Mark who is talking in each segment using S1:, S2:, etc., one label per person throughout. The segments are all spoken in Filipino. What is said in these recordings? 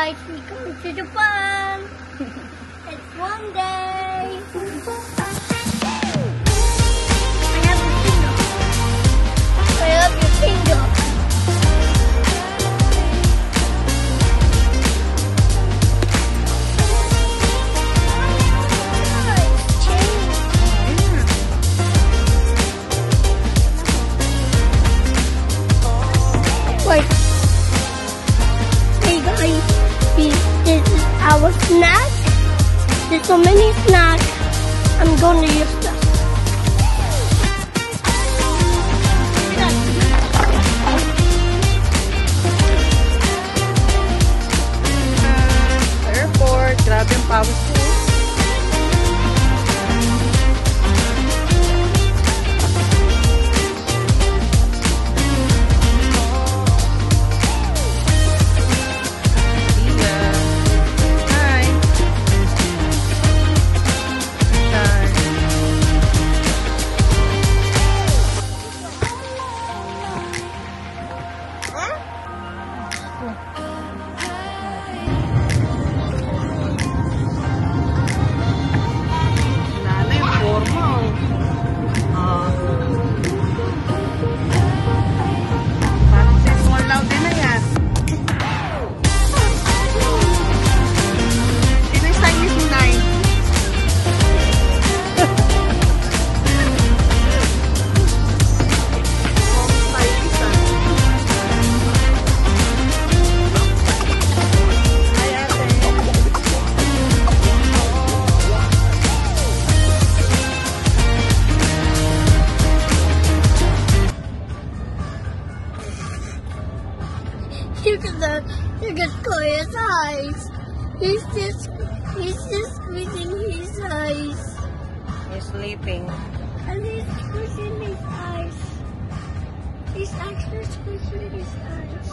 S1: guys, we going to Japan. It's one day. I have a finger. I have your finger. Wait. Hey guys, this is our snack. There's so many snacks. I'm going to use them.
S2: Airport, grabe yung pawis ko. Look at Koya's eyes. He's just squeezing his eyes. He's sleeping.
S1: And he's squeezing his eyes. He's actually squeezing his eyes.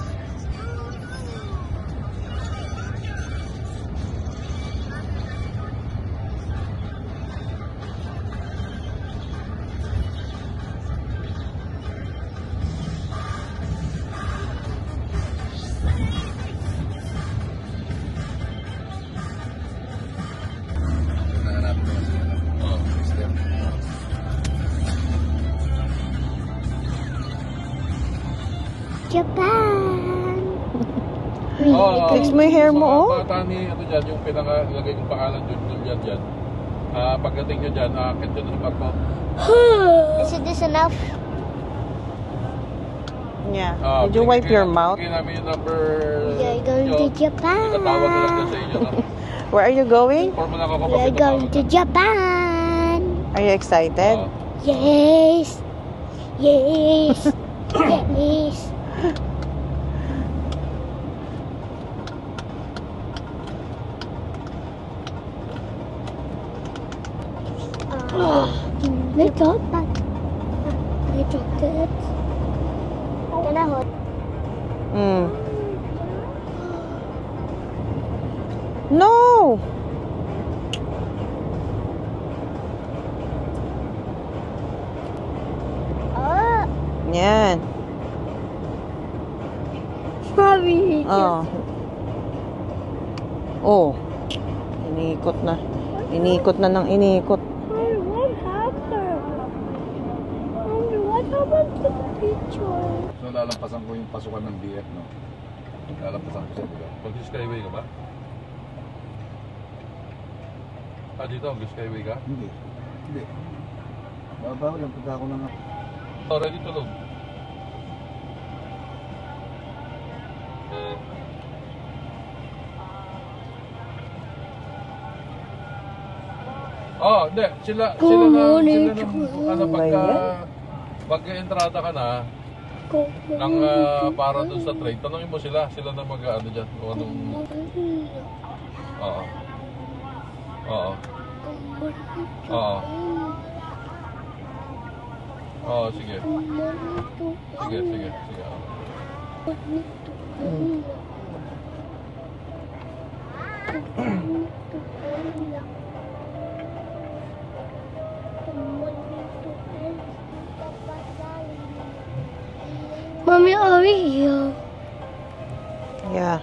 S1: Japan!
S2: Fix mo yung hair mo, oh.
S3: Bata ni, ano dyan, yung pinaka-ilagay kong pangalan dyan. Pagdating nyo dyan, akit dyan sa barko.
S1: Is this enough?
S2: Yeah. Did you wipe your mouth?
S3: Bigyan namin yung number.
S1: We are going to Japan.
S3: Itatawag ko lang dyan sa inyo.
S2: Where are you going?
S1: We are going to Japan.
S2: Are you excited?
S1: Yes. Yes. Yes. Little good. Can I hold?
S2: No! Yan.
S1: Sorry.
S2: Oh. Oh. Inikot na. Inikot na ng inikot.
S1: What happened? Mommy, what happened to the picture?
S3: So, lalampasan ko yung pasukan ng BF, no? Lalampasan ko siya. Mag-skyway ka ba? Dito, mag-skyway ka?
S4: Hindi. Babaw lang, punta ako na nga.
S3: Ready to load. Hindi. Sila na pagka-entrada ka na ng para dun sa train, tanongin mo sila na mag-ano dyan, kung anong... Sige. Sige.
S1: Mommy, are we here?
S2: Yeah.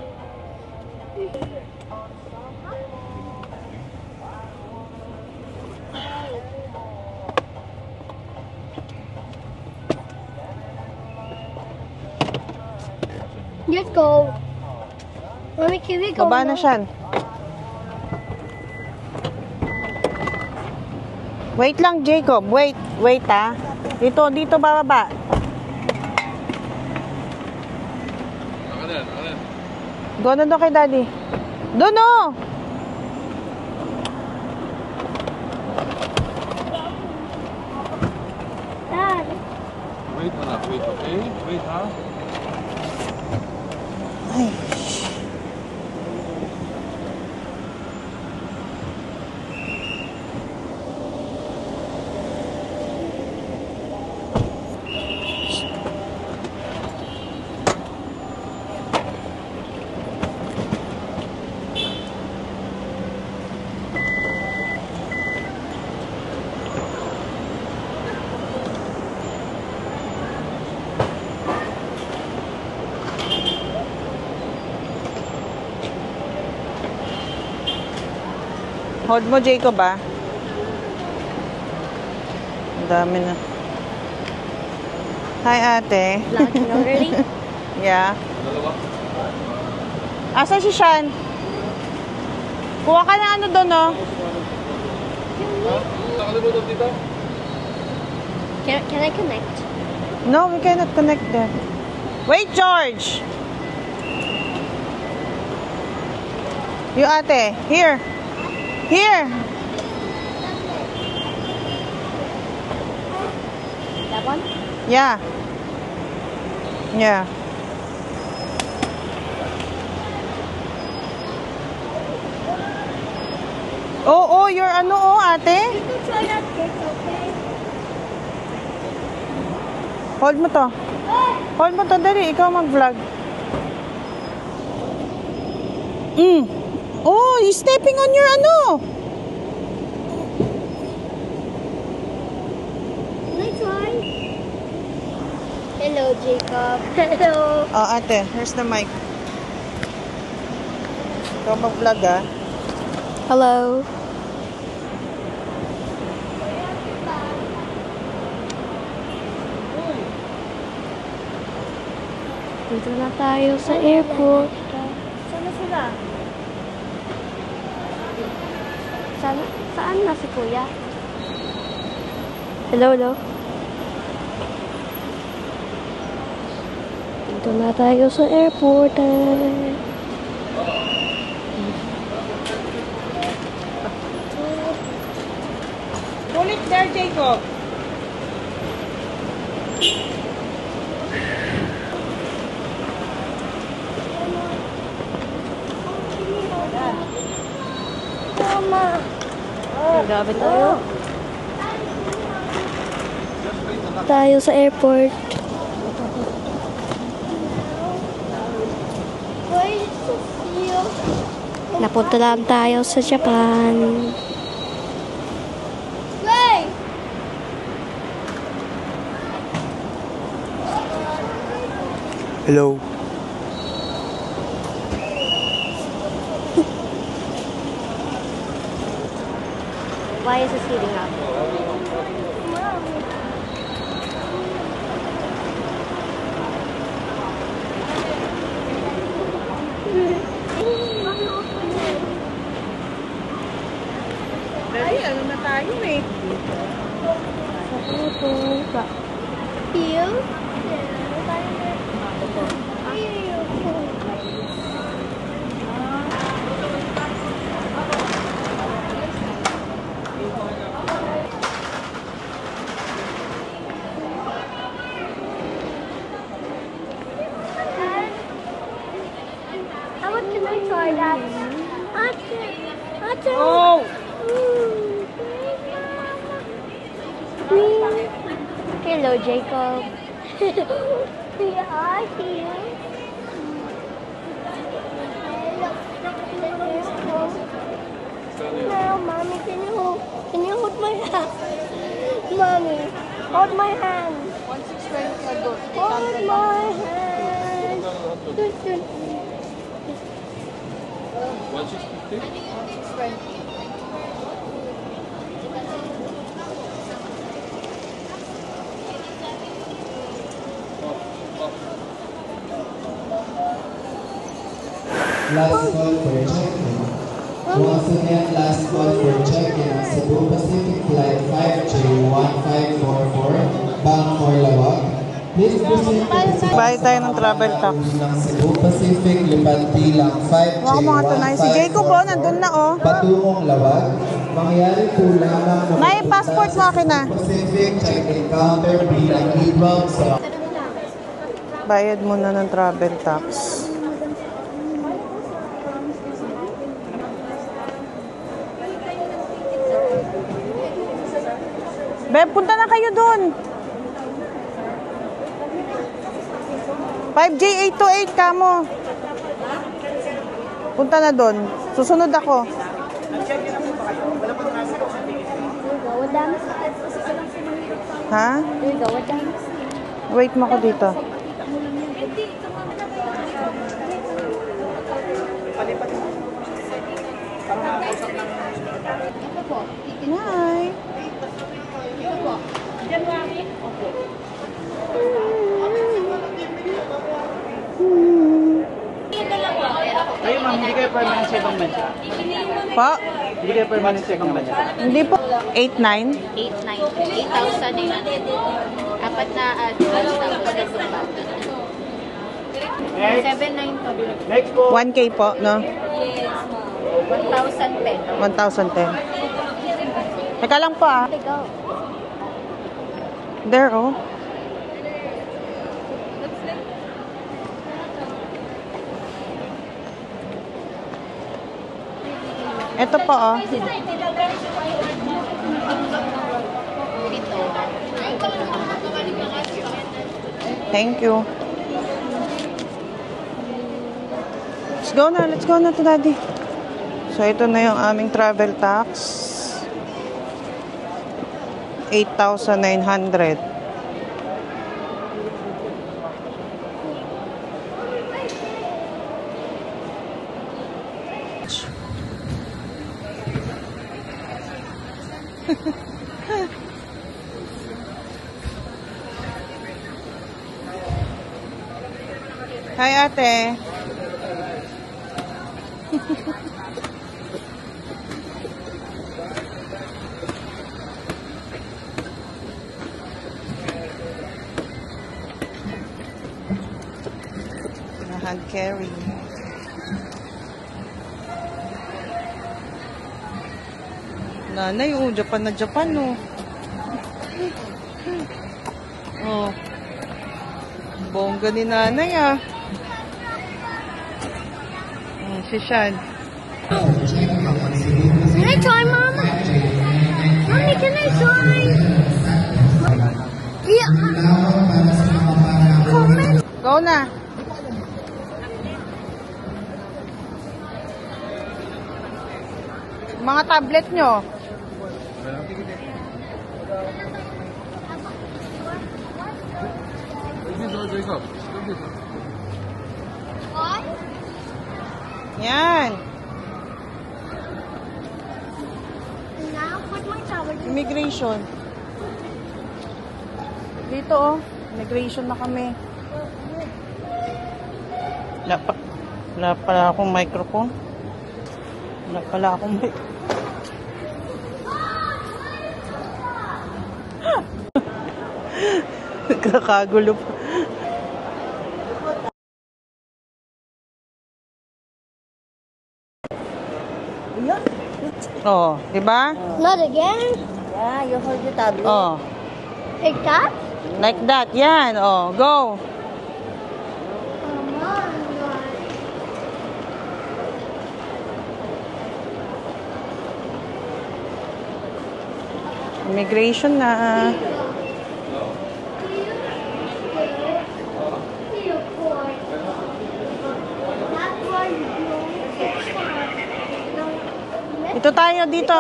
S1: Let's go. Mommy, can we go
S2: Baba na
S1: now?
S2: siya. Wait lang, Jacob. Wait. Wait, ah. Dito bababa.
S3: Ano?
S2: Doon na doon kay Daddy. Doon, oh!
S1: Dad.
S3: Wait, anak. Wait, okay? Wait, ha?
S2: Ay. Hold mo, Jacob, ah. Ang dami na. Hi, ate.
S1: Vlogging already?
S2: Yeah.
S3: Dalawa.
S2: Asa si Sean? Kuha ka ng ano doon, oh.
S3: Ha? Nakalimutan dito?
S1: Can I connect?
S2: No, we cannot connect there. Wait, George! You, ate. Here. Here.
S1: That one?
S2: Yeah. Yeah. Oh, you're ano, oh, ate?
S1: You can try that cake, okay?
S2: Hold mo to. Hold mo to, dali. Ikaw mag-vlog. Oh, he's stepping on your ano.
S1: Can I try? Hello, Jacob. Hello.
S2: Oh, ate, here's the mic. Ikaw mag-vlog, ah.
S1: Hello. Dito na tayo sa airport.
S2: Saan sila?
S1: Saan na si Kuya? Hello. Dito na tayo sa airport.
S2: Pull it there, Jacob.
S1: Mama. Grabe tayo. Tayo sa airport. Napunta lang tayo sa Japan.
S4: Hello.
S1: Why is it heating up?
S2: Dali, ano na tayo, eh.
S1: You? How much can I try that?
S2: Oh!
S1: Hello, Jacob. We are here. Now, Mommy, can you hold my hand? Mommy, hold my hand. Hold my hand.
S3: 1,650?
S4: Last call for check-in. Once again, last call for check-in ang Cebu Pacific Flight 5J1544 bound for Lawag. Please proceed to the
S2: Bayad tayo ng travel tax.
S4: ng Cebu Pacific lipad bilang
S2: Mga mga tunay. Si Jacob, oh, nandun na, oh.
S4: patungong Lawag. Mangyayari po lamang na
S2: May passport mo akin na.
S4: Pacific check-in counter bilang inbound sa
S2: Bayad muna ng travel tax. Beb, punta na kayo dun. 5J828 ka mo. Punta na dun. Susunod ako. Ha? Wait mo ko dito. Hi.
S5: Kayo ma'am, hindi kayo permanent sa ibang bansa?
S2: Po?
S5: Hindi kayo permanent sa ibang bansa?
S2: Hindi po. 8-9?
S6: 8,900. Apat na advance tapos na pa.
S5: Next.
S6: 7,900 to.
S5: Next po.
S2: 1K po, no?
S6: 1,010.
S2: 1,010. Teka lang po, ah. There, oh. Ito po, oh. Thank you. Let's go na to daddy. So, ito na yung aming travel tax. 8,900. Hi, ate. Hand carry. Nanay, oh, Japan na Japan, oh. Oh. Bongga ni nanay, ah. Si Shan.
S1: Can I try, Mama? Mommy, can I try? Yeah. Comment.
S2: Go na. Mga tablet nyo. Yan.
S1: Now, put my towel.
S2: Immigration. Dito, oh. Immigration na kami. Wala pala akong microphone. Wala pala akong microphone. Nagkakagulo pa. Oh, di ba?
S1: Not again.
S6: Yeah, you hold your tablet.
S2: Oh,
S1: Like that?
S2: like that. Yan. Oh, go. Immigration na. Ito tayo dito.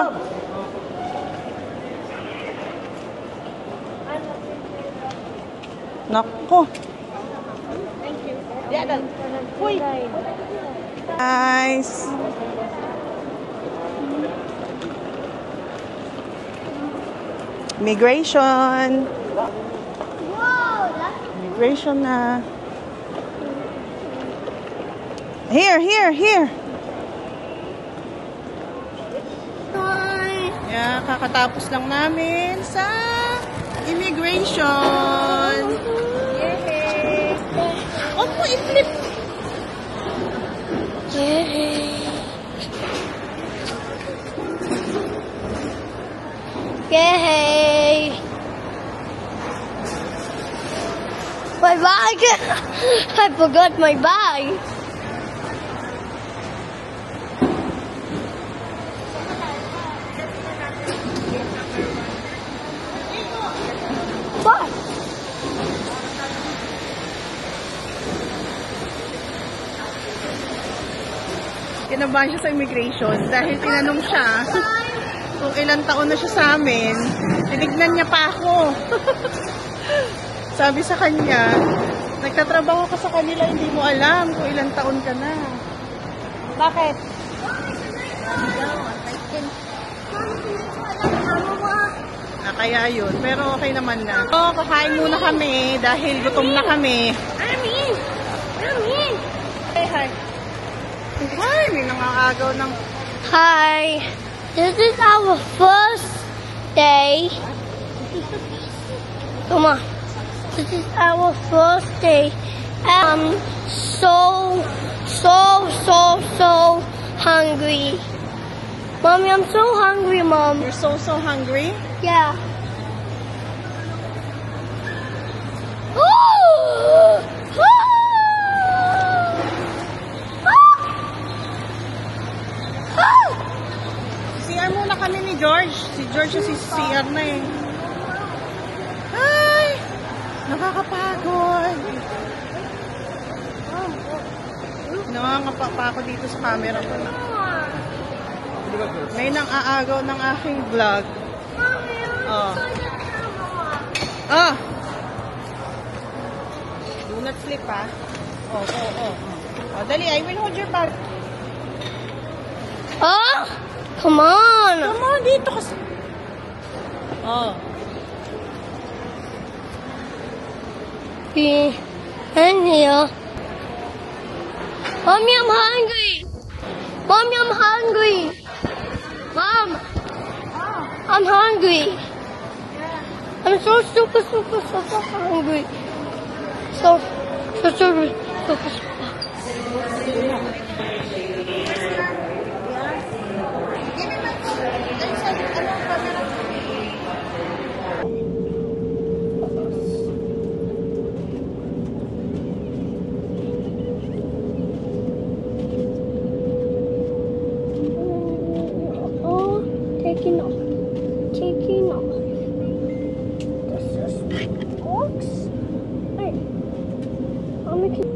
S2: Nako. Nice. Immigration.
S1: Whoa, that's
S2: Immigration na. Here, here, here.
S1: Hi.
S2: Yeah, kakatapos lang namin sa immigration. Yay! Huwag mo i-flip.
S1: Yay. Yay. My bag. I forgot my bag. What?
S2: Kinabahan siya sa immigration dahil tinanong siya kung ilang taon na siya sa amin. Tinignan niya pa ako. Sabi sa kanya, nagtatrabaho ka sa kanila, hindi mo alam kung ilang taon ka na. Bakit? Kaya yun. Pero okay naman na. Kakain muna kami dahil gutom na kami.
S1: Mommy.
S2: Hey, hi. Hi, may nangangagaw ng...
S1: Hi. This is our first day. Come on. This is our first day. So hungry. Mommy, I'm so hungry, Mom.
S2: You're so hungry?
S1: Yeah.
S2: CR muna kami ni George. Si George si CR na eh. Ay! Nakakapagod. Nangangapa ako dito sa camera ko. May nang-aagaw ng aking vlog. Oh. Ah! Do not slip, ha? Oh. Oh, dali, I will hold your bag.
S1: Oh, come on.
S2: Come on, dito kasi. Oh.
S1: And here. Mommy, I'm hungry. Mommy, I'm hungry. Mom, I'm hungry. I'm so super hungry. So super. Oh, taking off. This is my box. Hey, Mommy, can...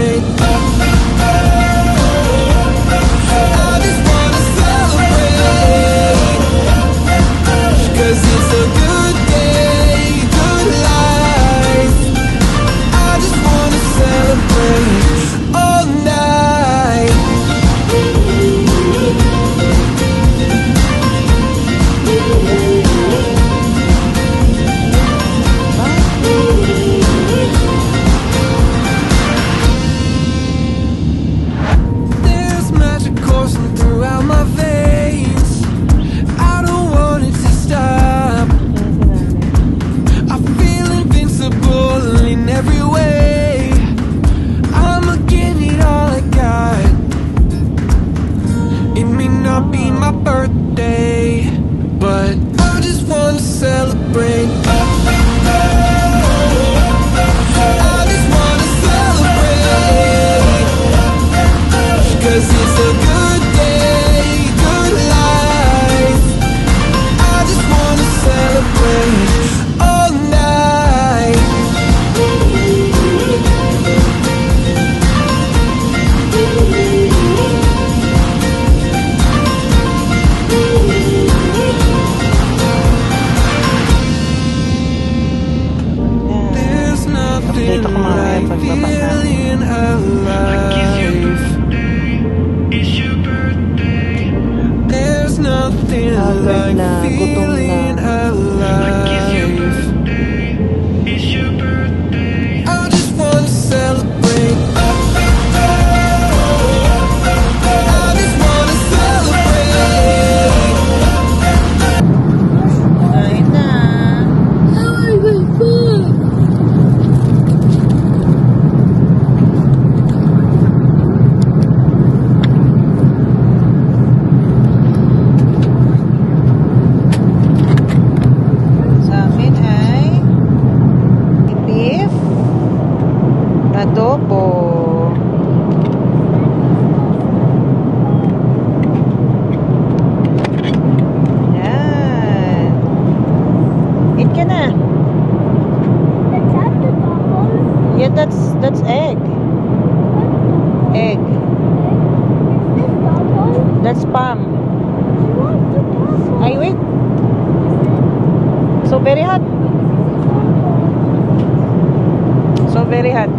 S7: celebrate. I just wanna celebrate. 'Cause it's a good day, good life. I just wanna celebrate all night. There's magic coursing throughout my veins. I don't want it to stop. I feel invincible in every way. I'ma give it all I got. It may not be my birthday, but I just wanna celebrate. I just wanna celebrate. 'Cause it's a good day, good life. I just wanna celebrate all night. There's nothing like feeling alive. There's nothing like feeling alive. I just wanna celebrate. I just wanna celebrate.
S2: Kain na.
S1: Oh my God.
S2: Sa akin ay beef adobo. Yan. Eat ka na.
S1: Is that the bubble?
S2: Yeah, that's egg. Egg.
S1: Is this bubble?
S2: That's palm.
S1: I want the bubble.
S2: Ay, wait. So very hot. So very hot.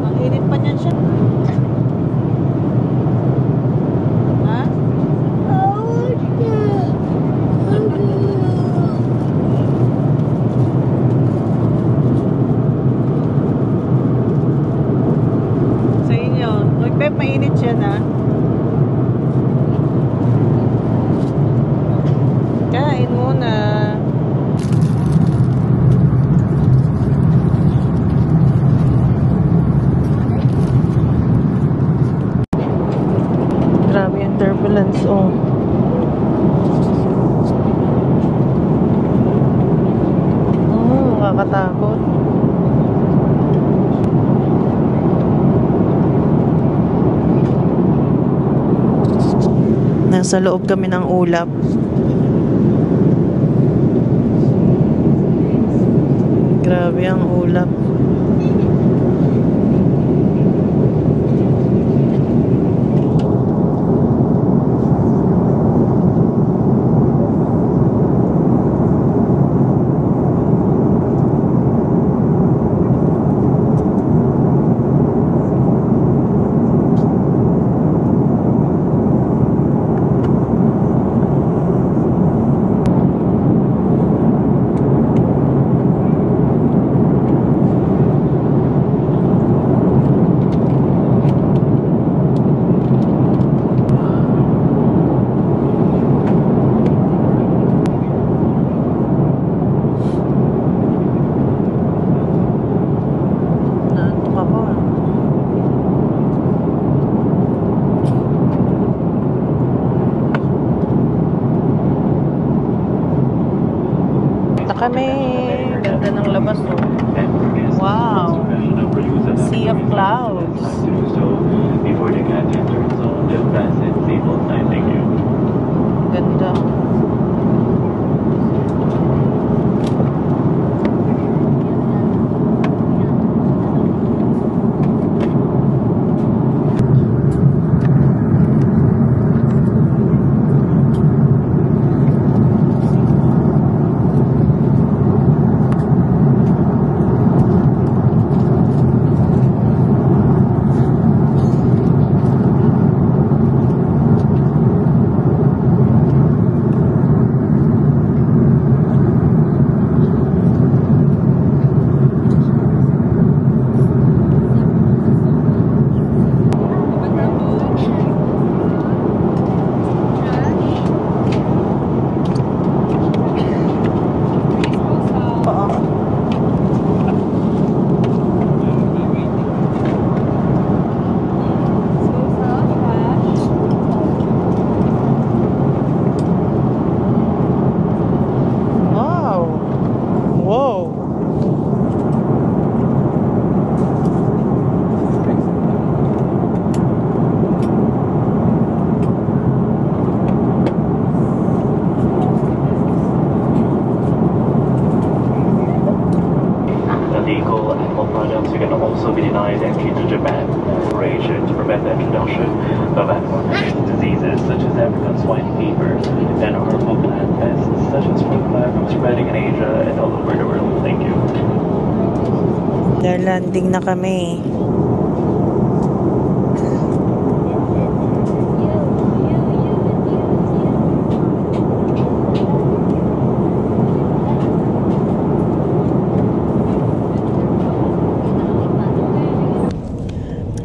S2: Ang init pa niyan siya. Ha? Sa inyo. Uy, Pep, mainit siya na. Kain muna. Grabe yung turbulence, oh. Nakakatakot. Nasa loob kami ng ulap. Grabe ang ulap. kami. Ganda ng labas, oh. Wow. Sea of clouds. Ganda.
S8: Illegal animal products can also be denied entry to Japan for Asia to prevent the introduction of animal-related diseases such as African swine fever and harmful plant pests such as fruit fly from spreading in Asia and all over the world. Thank you.
S2: Landing na kami.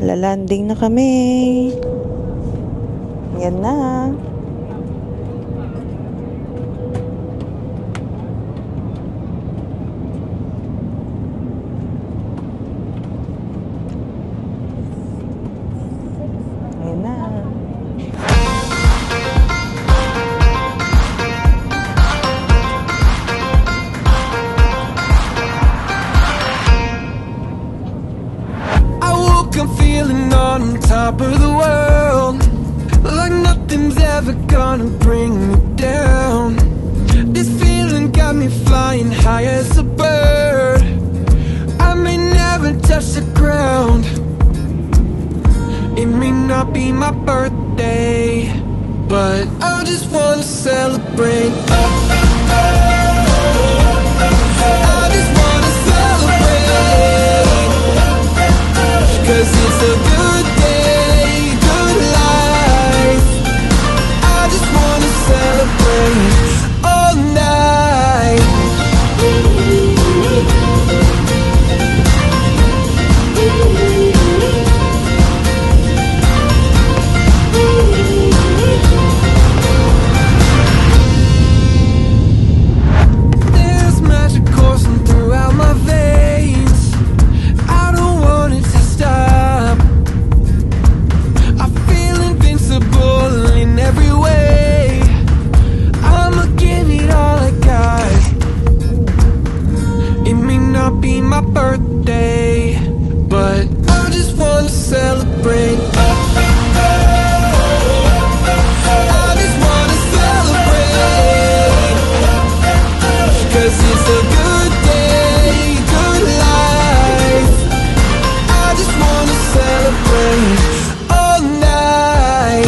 S2: Lalanding na kami. Yan na. Yan na.
S7: I'm feeling on top of the world, like nothing's ever gonna bring me down. This feeling got me flying high as a bird. I may never touch the ground. It may not be my birthday, but I just wanna celebrate. I just wanna celebrate. 'Cause it's a good day, good life. I just wanna celebrate all night. There's magic coursing throughout my veins. I don't want it to stop. I feel invincible in every way. I'ma give it all I got. It may not be my birthday, but I just wanna celebrate. I just wanna celebrate. 'Cause it's a good day, good life. I just wanna celebrate all night.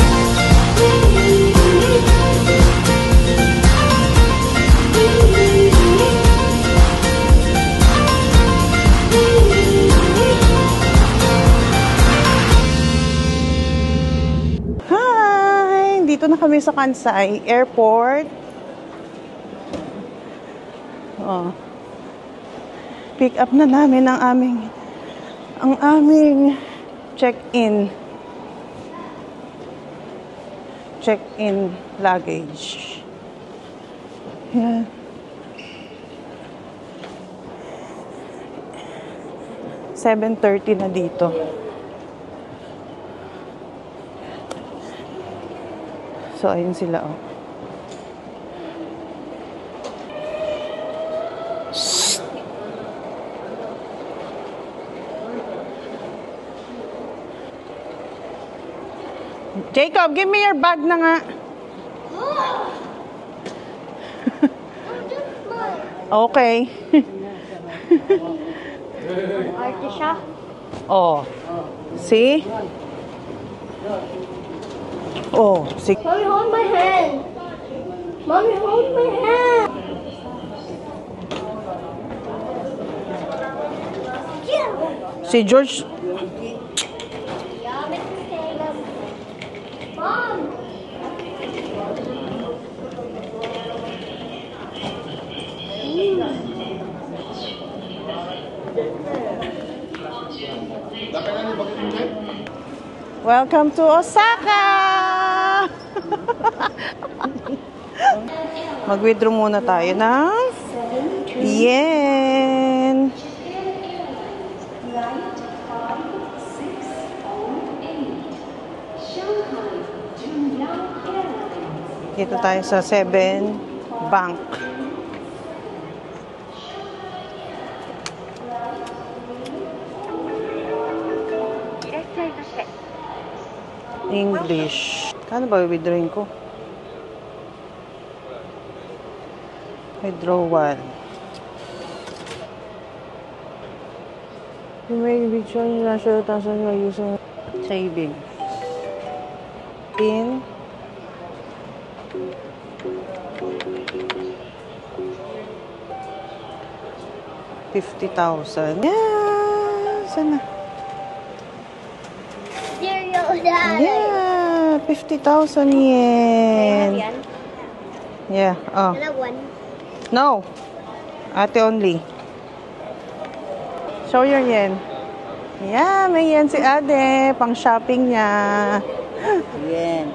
S2: Hi! Dito na kami sa Kansai Airport. Oh. Pick up na namin ang aming check-in luggage. Yan. Yeah. 7:30 na dito. So, ayun sila, oh. Jacob, give me your bag na nga. Okay.
S1: Arte siya.
S2: Oh. See? Oh, see?
S1: Mommy, hold my hand. Mommy, hold my hand.
S2: Si George.
S1: Mom.
S2: Welcome to Osaka! Mag-withdraw muna tayo ng yen. Dito tayo sa 7 Bank. English. Kano ba withdrawing ko? Withdrawal. You may be joining national transaction by using saving. PIN. $50,000. Yeah! Sana? Yeah! 50,000 yen. Yeah. Oh. No. Ate only. Show your yen. Yeah, may yen si Ate. Pang shopping niya.
S6: Yen.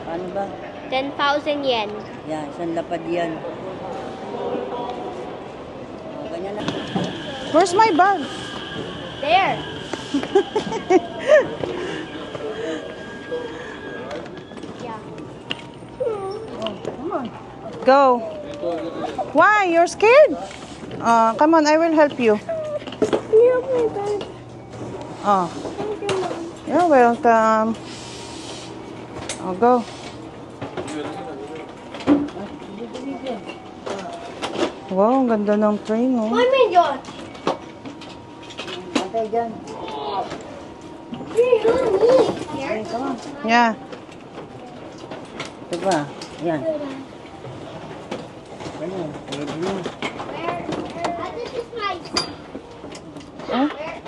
S6: Paano ba?
S1: 10,000 yen.
S6: Yan, isang lapad yan. Ganyan na.
S2: Where's my bag?
S1: There.
S2: Go. Why? You're scared? Come on, I will help you. Oh. You're welcome. Oh, go. Wow, ang ganda ng train, oh.
S1: What mean, John?
S6: Patay dyan.
S1: Here?
S6: Come on.
S2: Yeah.
S6: Ito ba? Yan.
S1: This is my...
S2: Huh?
S1: Where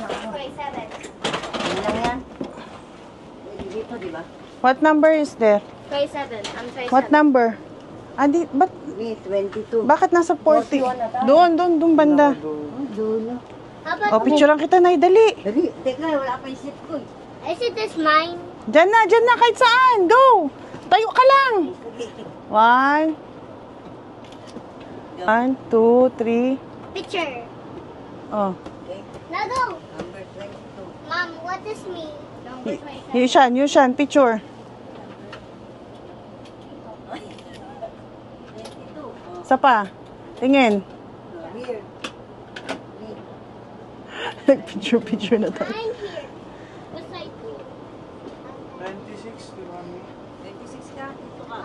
S1: is my 7?
S6: Yan lang yan. Dito, di ba?
S2: What number is there?
S1: 27. I'm 27.
S2: What number? Adi, ba't,
S6: May 22.
S2: bakit nasa 40? Doon banda.
S6: Dulo.
S1: How about...
S2: Oh, picture lang kita, Nay, dali.
S6: Dali, teka, wala pa isip ko.
S1: Is it this mine?
S2: Diyan na, kahit saan. Go! Tayo ka lang. 1, 2, 3.
S1: Picture.
S2: Oh.
S1: Now go.
S6: Number 22.
S1: Mom, what does mean? Number 27.
S2: Yushan, picture.
S6: 22.
S2: Isa pa. Tingin.
S6: Here.
S2: Picture na tayo.
S1: I'm here. Beside you.
S6: 26 ka? Dito ka.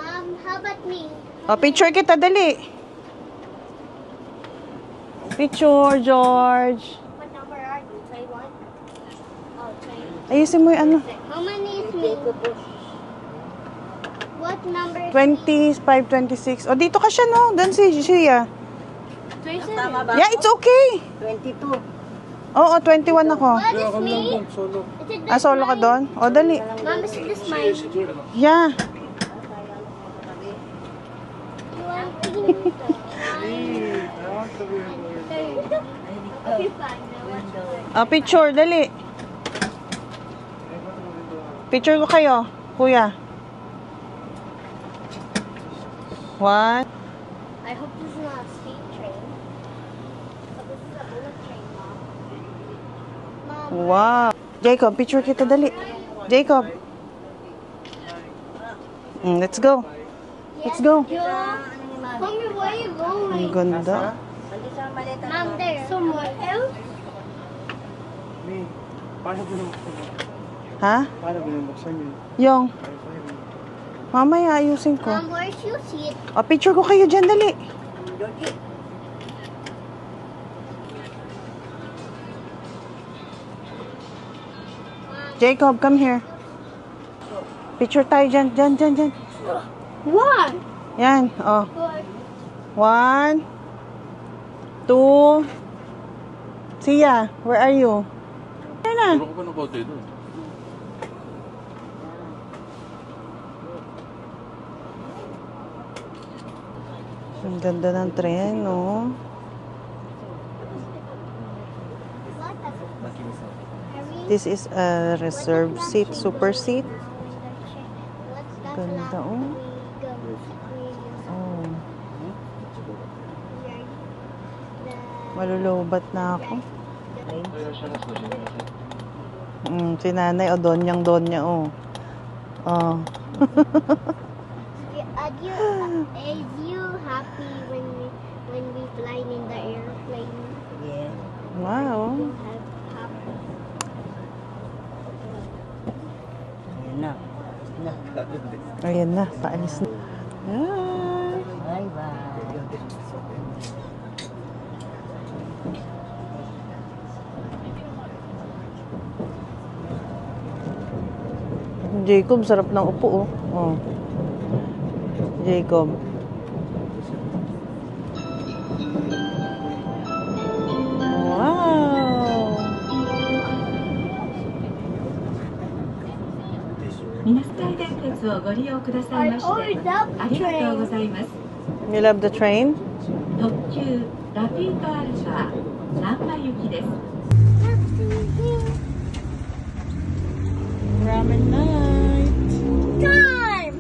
S1: How about me?
S2: Oh, picture kita, dali. Picture, George.
S1: What number are you? 21? Oh, 20.
S2: Ayusin mo yung ano.
S1: How many is me? What number is
S2: 25, 26. Oh, dito ka siya, no? Doon si Shia.
S1: 27.
S6: Tama ba?
S2: Yeah, it's okay.
S6: 22.
S2: Oo, 21 ako.
S1: What is me? Is it this
S2: Solo ka
S1: mine?
S2: doon? O, dali.
S1: Mom, is it this mine?
S2: Yeah.
S1: You want Okay, fine. Now watch.
S2: Oh, picture, dali. Picture ko kayo, kuya. 1.
S1: I hope this is not a speed train. But this is a bullet train, Mom.
S2: Wow. Jacob, picture kita, dali. Jacob. Let's go. Let's go.
S1: Mommy, where are you
S2: Ang
S1: going?
S2: ganda.
S1: Mom, there. Somewhere else?
S2: Ha?
S5: Paano binubuksan yun?
S2: Yung. Mamaya, ayusin ko.
S1: Mom, where's your seat?
S2: O, picture ko kayo dyan, dali. Jacob, come here. Picture tayo dyan, dyan.
S1: What?
S2: Yan, oh. 1, 2. Sia, where are you? Yan na.
S3: Puro ko pa ng kote doon.
S2: Ang ganda ng tren, no? This is a reserved seat, super seat. Ganda, oh. Oh. Malulubat na ako. Si nanay, o donyang, oh. Oh.
S1: Is you happy when we fly in the airplane?
S6: Yeah.
S2: Wow.
S6: Ayan na.
S2: Ayan na, paalis na. Ay.
S6: Bye-bye.
S2: Jacob, sarap ng upo, oh. Oh. Jacob. Wow.
S9: みなすかい電鉄をご利用くださいましてありがとうございます。
S2: You love the train?
S9: 特急ラピートアルファ難波行きです。
S2: Ramen night.
S1: Time!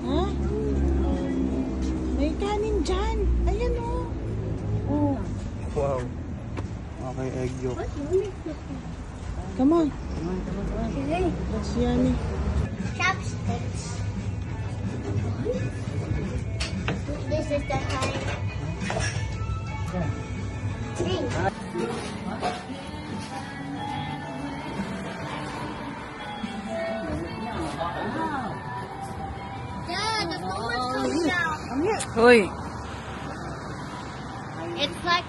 S2: Huh? May kanin dyan. Ayan, oh. Oh.
S5: Wow. Okay, egg yolk.
S2: Come on.
S1: Okay.
S2: That's yummy.
S1: Chopsticks. This is the time. Drink. Yeah, the phone comes down.
S2: Hoy.
S1: It's like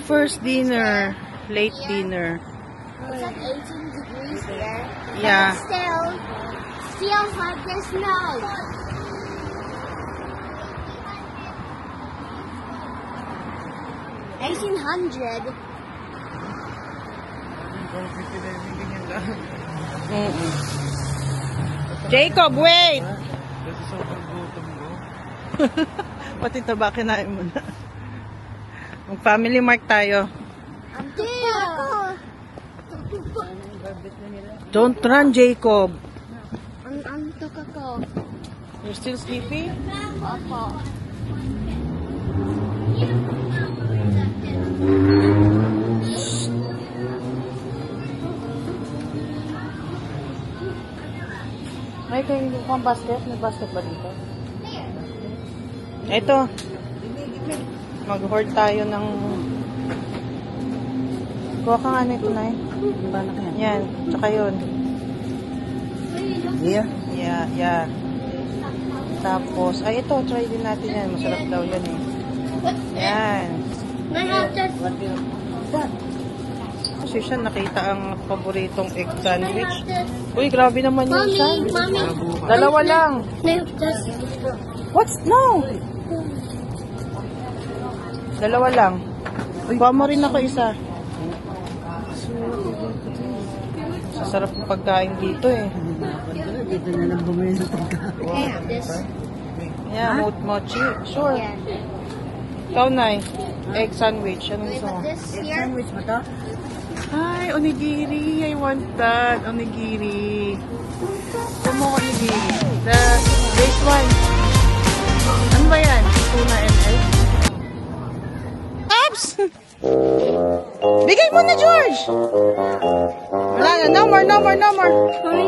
S2: First dinner. Late dinner.
S1: it's like 18 degrees here.
S2: Yeah.
S1: But still like the snow. $1,800.
S2: Jacob, wait! Pati taba, kinain mo na. Mag-family mark tayo. Don't run, Jacob.
S1: Ang tuka ko.
S2: You're still sleepy?
S1: Opo.
S2: May kayo pang basket? May basket ba dito? Ito. Mag-hoard tayo ng... Kuha ka nga nito, Nay. Yan. Tsaka yun.
S6: Yeah.
S2: Yeah. Tapos, ay ito, try din natin yan. Masarap daw yan eh. Yan.
S1: I have to...
S2: Kasi siya nakita ang paboritong egg sandwich. Uy, grabe naman yung sandwich.
S1: Mommy.
S2: Dalawa lang.
S1: I have to...
S2: What's no? Dalawa lang. Kuha mo rin ako isa. Sasarap ng pagkain dito eh.
S6: Dito na lang bumili ng pagkain.
S1: I have this.
S2: Yeah, mochi. Sure.
S1: Yeah.
S2: Ikaw, Nay. Egg sandwich. Anong
S1: I
S2: gusto mo?
S1: put this here.
S6: Sandwich mo to?
S2: Ay, onigiri. I want that. Onigiri. Gusto mo onigiri. The base one. Ano ba yan? Tuna ml? Abs! Bigay mo na, George! Wala na. No more.
S1: Mommy.